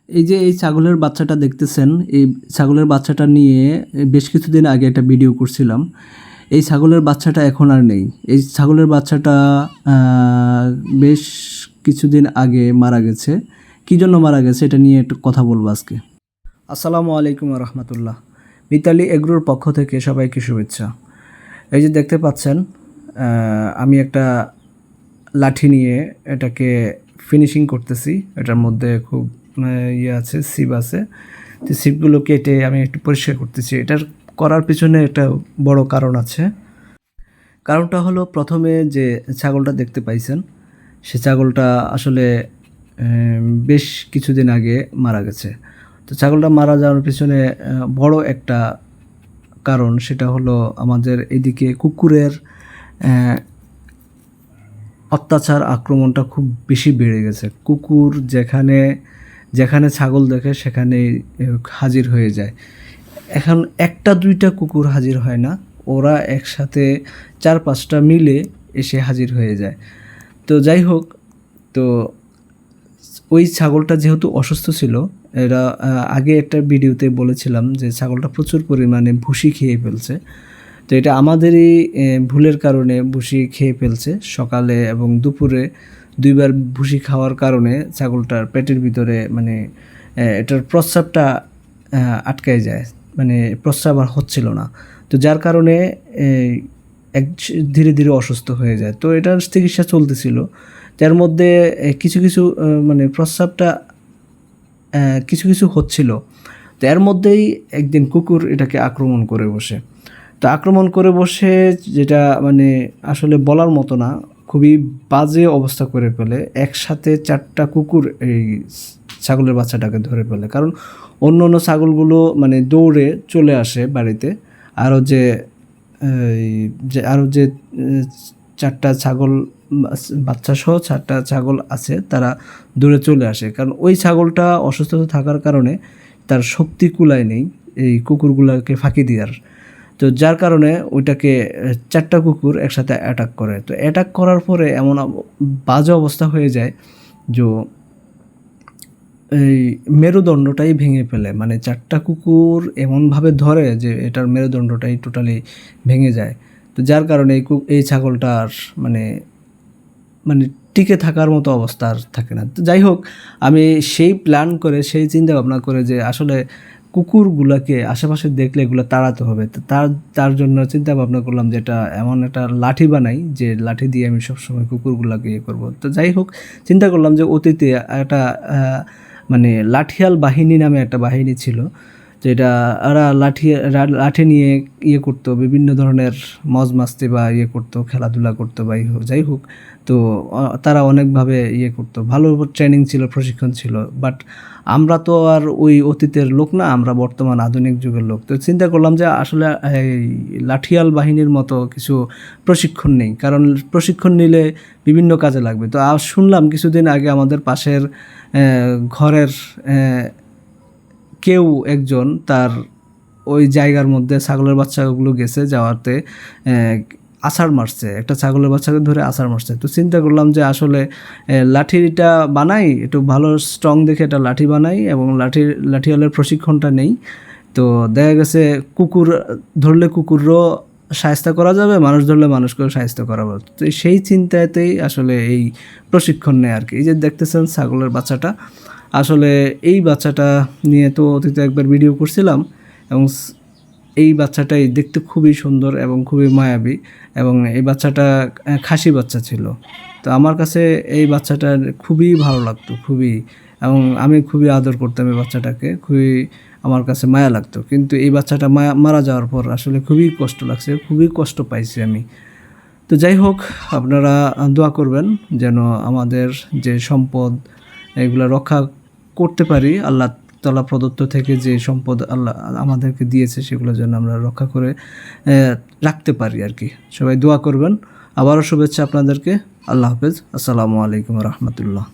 এই যে এই ছাগলের বাচ্চাটা দেখতেছেন, এই ছাগলের বাচ্চাটা নিয়ে বেশ কিছুদিন আগে একটা ভিডিও করছিলাম। এই ছাগলের বাচ্চাটা এখন আর নেই। এই ছাগলের বাচ্চাটা বেশ কিছুদিন আগে মারা গেছে। কী জন্য মারা গেছে এটা নিয়ে একটু কথা বলবো আজকে। আসসালামু আলাইকুম রহমতুল্লাহ। মিতালি এগ্রোর পক্ষ থেকে সবাইকে শুভেচ্ছা। এই যে দেখতে পাচ্ছেন, আমি একটা লাঠি নিয়ে এটাকে ফিনিশিং করতেছি। এটার মধ্যে খুব আছে, সিপ আছে। তো সিপগুলো কেটে আমি একটু পরিষ্কার করতেছি। এটার করার পিছনে একটা বড় কারণ আছে। কারণটা হলো, প্রথমে যে ছাগলটা দেখতে পাইছেন, সে ছাগলটা আসলে বেশ কিছুদিন আগে মারা গেছে। তো ছাগলটা মারা যাওয়ার পিছনে বড় একটা কারণ, সেটা হলো আমাদের এদিকে কুকুরের অত্যাচার, আক্রমণটা খুব বেশি বেড়ে গেছে। কুকুর যেখানে যেখানে ছাগল দেখে সেখানেই হাজির হয়ে যায়। এখন একটা দুইটা কুকুর হাজির হয় না, ওরা একসাথে 4-5টা মিলে এসে হাজির হয়ে যায়। তো যাই হোক, তো ওই ছাগলটা যেহেতু অসুস্থ ছিল, এরা আগে একটা ভিডিওতে বলেছিলাম যে ছাগলটা প্রচুর পরিমাণে ভুসি খেয়ে ফেলছে। তো এটা আমাদেরই ভুলের কারণে ভুসি খেয়ে ফেলছে। সকালে এবং দুপুরে 2বার ভুসি খাওয়ার কারণে ছাগলটার পেটের ভিতরে এটার প্রস্রাবটা আটকায় যায়, প্রস্রাব আর হচ্ছিল না। তো যার কারণে ধীরে ধীরে অসুস্থ হয়ে যায়। তো এটার চিকিৎসা চলতেছিল। যার মধ্যে কিছু কিছু প্রস্রাবটা কিছু কিছু হচ্ছিল। তো এর মধ্যেই একদিন কুকুর এটাকে আক্রমণ করে বসে। তো আক্রমণ করে বসে যেটা আসলে বলার মতো না, খুবই বাজে অবস্থা করে ফেলে। একসাথে 4টা কুকুর এই ছাগলের বাচ্চাটাকে ধরে ফেলে। কারণ অন্য অন্য ছাগলগুলো দৌড়ে চলে আসে বাড়িতে। আরও যে 4টা ছাগল বাচ্চা সহ 4টা ছাগল আছে, তারা দৌড়ে চলে আসে। কারণ ওই ছাগলটা অসুস্থতা থাকার কারণে তার শক্তি কুলায় নেই এই কুকুরগুলোকে ফাঁকি দেওয়ার। তো যার কারণে ওইটাকে 4টা কুকুর একসাথে অ্যাটাক করে। তো অ্যাটাক করার পরে এমন বাজে অবস্থা হয়ে যায় যে এই মেরুদণ্ডটাই ভেঙে ফেলে। 4টা কুকুর এমনভাবে ধরে যে এটার মেরুদণ্ডটাই টোটালি ভেঙে যায়। তো যার কারণে এই ছাগলটা আর টিকে থাকার মতো অবস্থা আর থাকে না। তো যাই হোক, আমি সেই চিন্তা ভাবনা করে যে আসলে কুকুরগুলোকে আশেপাশে দেখলে এগুলো তাড়াতে হবে। তো তার জন্য চিন্তা ভাবনা করলাম যে এমন একটা লাঠি বানাই, যে লাঠি দিয়ে আমি সবসময় কুকুরগুলোকে করবো। তো যাই হোক, চিন্তা করলাম যে অতীতে একটা লাঠিয়াল বাহিনী নামে একটা বাহিনী ছিল, যেটা ওরা লাঠি নিয়ে করতো, বিভিন্ন ধরনের মজ মাস্তি বা করতো, খেলাধুলা করতো বা যাই হোক। তো তারা অনেকভাবে করতো, ভালো ট্রেনিং ছিল, প্রশিক্ষণ ছিল। বাট আমরা তো আর ওই অতীতের লোক না, আমরা বর্তমান আধুনিক যুগের লোক। তো চিন্তা করলাম যে আসলে এই লাঠিয়াল বাহিনীর মতো কিছু প্রশিক্ষণ নেই, কারণ প্রশিক্ষণ নিলে বিভিন্ন কাজে লাগবে। তো শুনলাম কিছুদিন আগে আমাদের পাশের ঘরের কেউ একজন তার ওই জায়গার মধ্যে ছাগলের বাচ্চাগুলো গেছে, যাওয়াতে আছাড় মারছে, একটা ছাগলের বাচ্চাকে ধরে আছাড় মারছে। তো চিন্তা করলাম যে আসলে লাঠিটা বানাই, একটু ভালো স্ট্রং দেখে একটা লাঠি বানাই, এবং লাঠিওয়ালের প্রশিক্ষণটা নেই। তো দেখা গেছে কুকুর ধরলে কুকুরও শায়েস্তা করা যাবে, মানুষ ধরলে মানুষকেও শায়েস্তা করা যাবে। তো সেই চিন্তাতেই আসলে এই প্রশিক্ষণ নেয় আর কি। এই যে দেখতেছেন ছাগলের বাচ্চাটা, আসলে এই বাচ্চাটা নিয়ে তো অতীতে একবার ভিডিও করছিলাম, এবং এই বাচ্চাটাই দেখতে খুবই সুন্দর এবং খুবই মায়াবী, এবং এই বাচ্চাটা খাসি বাচ্চা ছিল। তো আমার কাছে এই বাচ্চাটা খুবই ভালো লাগতো, এবং আমি খুবই আদর করতাম এই বাচ্চাটাকে, খুবই আমার কাছে মায়া লাগতো। কিন্তু এই বাচ্চাটা মারা যাওয়ার পর আসলে খুবই কষ্ট লাগছে, খুবই কষ্ট পাইছি আমি। তো যাই হোক, আপনারা দোয়া করবেন যেন আমাদের যে সম্পদ এগুলো রক্ষা করতে পারি। আল্লাহ তাআলা প্রদত্ত থেকে যে সম্পদ আল্লাহ আমাদেরকে দিয়েছে, সেগুলো যেন আমরা রক্ষা করে রাখতে পারি আর কি। সবাই দোয়া করবেন। আবারও শুভেচ্ছা আপনাদেরকে। আল্লাহ হাফেজ। আসসালামু আলাইকুম রহমতুল্লাহ।